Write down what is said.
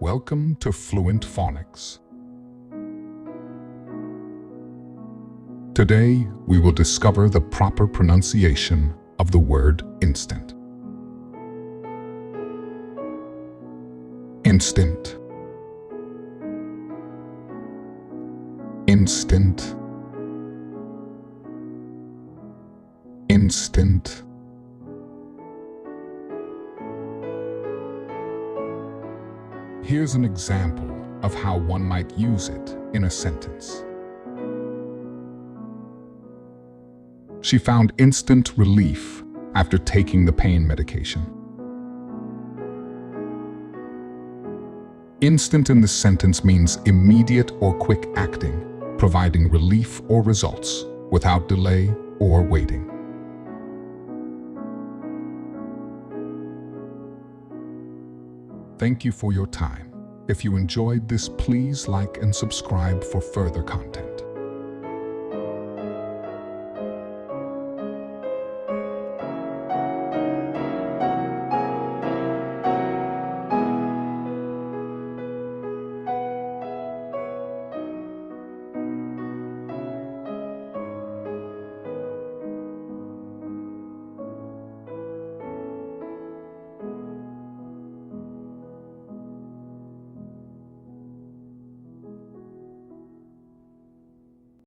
Welcome to Fluent Phonics. Today, we will discover the proper pronunciation of the word instant. Instant. Instant. Instant. Here's an example of how one might use it in a sentence. She found instant relief after taking the pain medication. Instant in this sentence means immediate or quick acting, providing relief or results without delay or waiting. Thank you for your time. If you enjoyed this, please like and subscribe for further content.